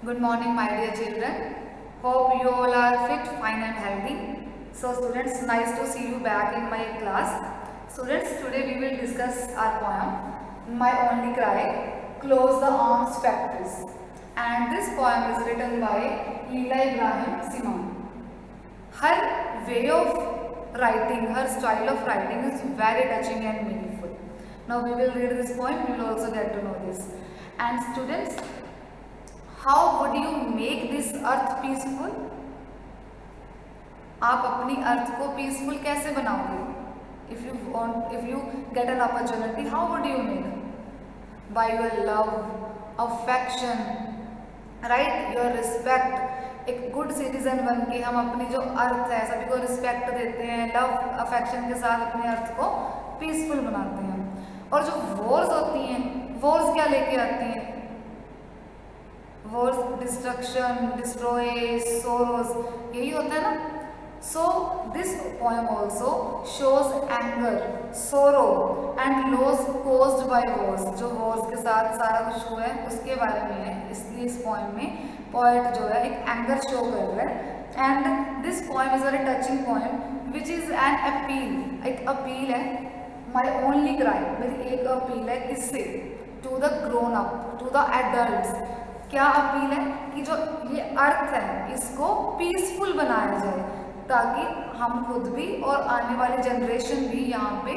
Good morning, my dear children. Hope you all are fit, fine, and healthy. So, students, nice to see you back in my class. Students, today we will discuss our poem, My Only Cry, Close the Arms Factories. And this poem is written by Leela Ibrahim Simon. Her way of writing, her style of writing is very touching and meaningful. Now, we will read this poem, we will also get to know this. And students, how would you make this earth peaceful? आप अपनी अर्थ को peaceful कैसे बनाओगे? If you get an opportunity, how would you make? By your love, affection, right? Your respect. एक good citizen बन के हम अपनी जो अर्थ है सभी को रिस्पेक्ट देते हैं, लव अफेक्शन के साथ अपने अर्थ को पीसफुल बनाते हैं. और जो वॉर्स होती हैं, वॉर्स क्या लेके आती हैं? वॉर्स डिस्ट्रक्शन, डिस्ट्रॉय, सोरोज, यही होता है ना. So this poem also shows anger, sorrow and loss caused by Wars. जो वॉर्स के साथ सारा कुछ हुआ है उसके बारे में है, इसलिए इस पोएम में पोएट जो है एक एंगर शो कर रहा है. And this poem is very touching poem which is an appeal. एक अपील है. माई ओनली क्राई, मेरी एक अपील है. किससे? To the grown up, to the adults. क्या अपील है? कि जो ये अर्थ है इसको पीसफुल बनाया जाए ताकि हम खुद भी और आने वाली जनरेशन भी यहाँ पे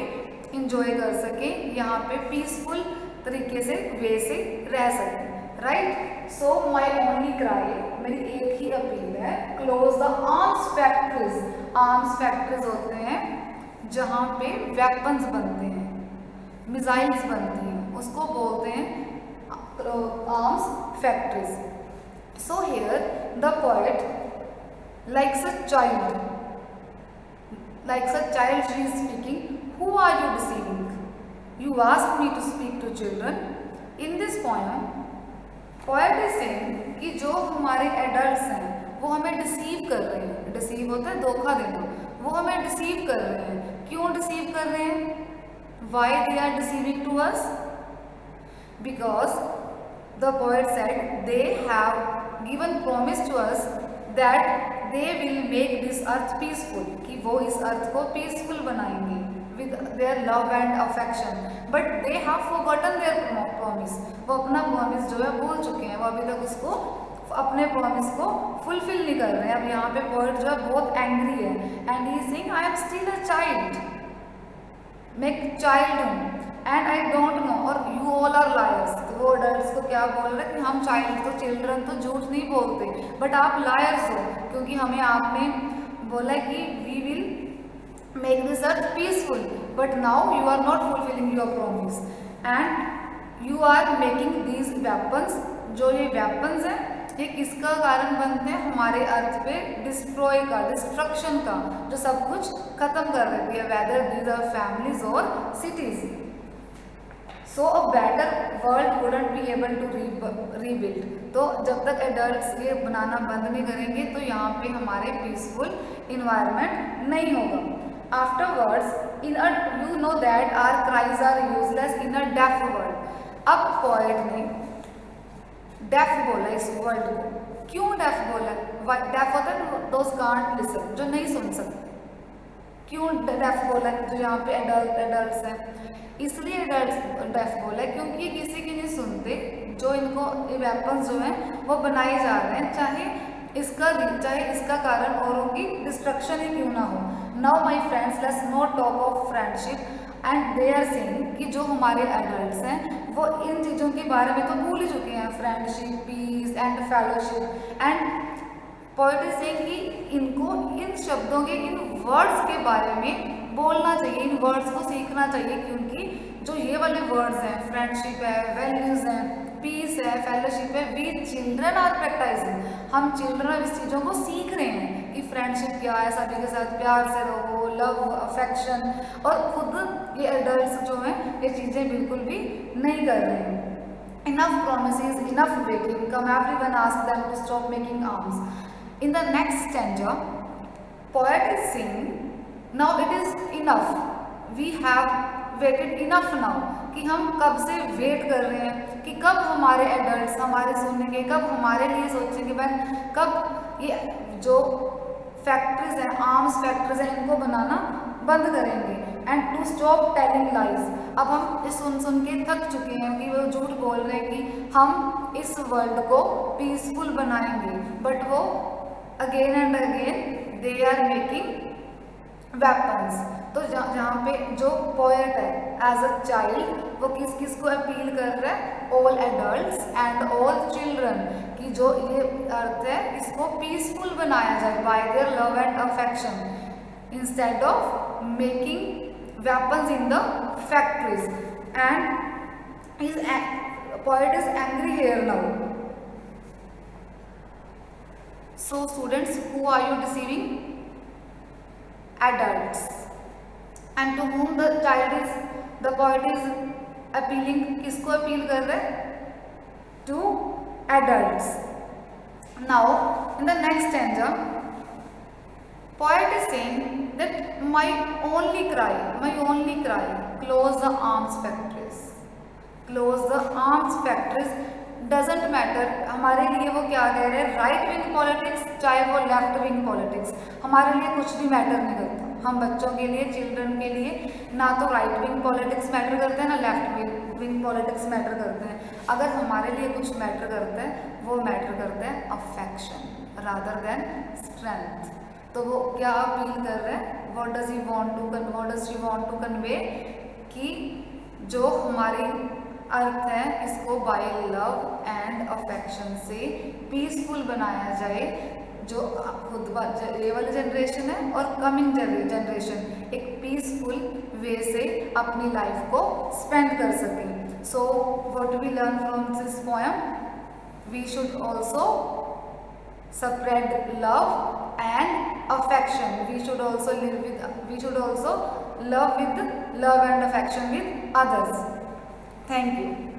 इंजॉय कर सके, यहाँ पे पीसफुल तरीके से वे से रह सके. राइट. सो माई ओनली क्राई, मेरी एक ही अपील है. Close the arms factories. Arms factories होते हैं जहाँ पे वेपन्स बनते हैं, मिसाइल्स बनती हैं, उसको बोलते हैं arms factories. So here the poet, like a child she is speaking. Who are you deceiving? You asked me to speak to children. In this poem poet is saying कि जो हमारे adults हैं वो हमें डिसीव कर रहे हैं. Deceive होता है धोखा देना. वो हमें डिसीव कर रहे हैं. क्यों डिसीव कर रहे हैं? Why they are deceiving to us? Because the poet said they have given promise to us that they will make this earth peaceful. कि वो इस अर्थ को peaceful बनाएंगे with their love and affection. But they have forgotten their promise. वो अपना promise जो है भूल चुके हैं. वो अभी तक उसको अपने promise को fulfill नहीं कर रहे हैं. अब यहाँ पे poet जो है बहुत angry है and he is saying I am still a child. मैं एक child हूँ एंड आई डोंट नो और यू ऑल आर लायर्स. तो वो अडल्ट को क्या बोल रहे हैं कि हम चाइल्ड तो चिल्ड्रन तो झूठ नहीं बोलते, बट आप लायर्स हो क्योंकि हमें आपने बोला कि we will make this earth peaceful, but now you are not fulfilling your promise and you are making these weapons. जो ये वेपन्स हैं ये किसका कारण बनते हैं? हमारे अर्थ पे डिस्ट्रॉय का, डिस्ट्रक्शन का, जो सब कुछ खत्म कर देती है, वेदर दीज आर फैमिलीज और cities. So a better world wouldn't be able to rebuild. तो जब तक एडल्ट्स ये बनाना बंद नहीं करेंगे तो यहाँ पे हमारे पीसफुल इन्वायरमेंट नहीं होगा. Afterwards in a you know that our cries are useless in a deaf world. अब पोएट ने डेफ बोला इस वर्ल्ड को. क्यों डेफ बोला? डेफ होता है दोज कांट लिसन, जो नहीं सुन सकते. क्यों डेफ बोला? जो यहाँ पे एडल्ट्स हैं इसलिए डेफ बोला है क्योंकि ये किसी की नहीं सुनते. जो इनको वेपन्स जो हैं वो बनाए जा रहे हैं, चाहे इसका कारण औरों की डिस्ट्रक्शन ही क्यों ना हो. Now my friends let's not talk of friendship and they are saying कि जो हमारे एडल्ट्स हैं वो इन चीज़ों के बारे में तो भूल ही चुके हैं. Friendship, peace and fellowship. And poet is saying कि इनको इन शब्दों के, इन वर्ड्स के बारे में बोलना चाहिए, इन वर्ड्स को सीखना चाहिए क्योंकि जो ये वाले वर्ड्स हैं, फ्रेंडशिप है, वैल्यूज़ हैं, पीस है, फेलोशिप है, वी चिल्ड्रन आर प्रैक्टिसिंग. हम चिल्ड्रन इस चीज़ों को सीख रहे हैं कि फ्रेंडशिप क्या है, सभी के साथ प्यार से रहो, लव, अफेक्शन. और खुद ये एडल्ट्स जो हैं ये चीज़ें बिल्कुल भी नहीं कर रहे हैं. Enough promises, enough breaking. Come everyone ask them to stop making arms. In the next stanza, poet is saying, now it is enough. We have waited enough now, कि हम कब से वेट कर रहे हैं कि कब हमारे एडल्ट्स हमारे सुनेंगे, कब हमारे लिए सोचेंगे, कब ये जो फैक्ट्रीज हैं, आर्म्स फैक्ट्रीज हैं, इनको बनाना बंद करेंगे। And to stop telling lies, अब हम सुन के थक चुके हैं कि वो झूठ बोल रहे हैं कि हम इस वर्ल्ड को पीसफुल बनाएंगे, बट वो again and again they are making weapons. तो जहाँ पे जो पोएट है एज अ चाइल्ड, वो किस किस को अपील कर रहा है, all adults and all children, कि जो ये अर्थ है इसको पीसफुल बनाया जाए bye their love and affection instead of making weapons in the factories. And his poet is angry here now. So students, who are you deceiving? Adults. And to whom the poet is appealing, किसको appeal कर रहे हैं? To adults. Now in the next stanza, poet is saying that my only cry, close the arms factories, doesn't matter। हमारे लिए वो क्या कह रहे हैं, राइट विंग पॉलिटिक्स चाहे वो लेफ्ट विंग पॉलिटिक्स, हमारे लिए कुछ भी मैटर नहीं करता। हम बच्चों के लिए, चिल्ड्रन के लिए ना तो राइट विंग पॉलिटिक्स मैटर करते हैं, ना लेफ्ट विंग पॉलिटिक्स मैटर करते हैं। अगर हमारे लिए कुछ मैटर करता है, वो मैटर करता है अफेक्शन रादर देन स्ट्रेंथ। तो वो क्या अपील कर रहे हैं, what does he want to convey, कि जो हमारी अर्थ है इसको बाय लव एंड अफेक्शन से पीसफुल बनाया जाए। जो खुद ये वाली जनरेशन है और कमिंग जनरेशन एक पीसफुल वे से अपनी लाइफ को स्पेंड कर सके। So what we learn from this poem, we should also spread love and affection. We should also love with love and affection with others. Thank you.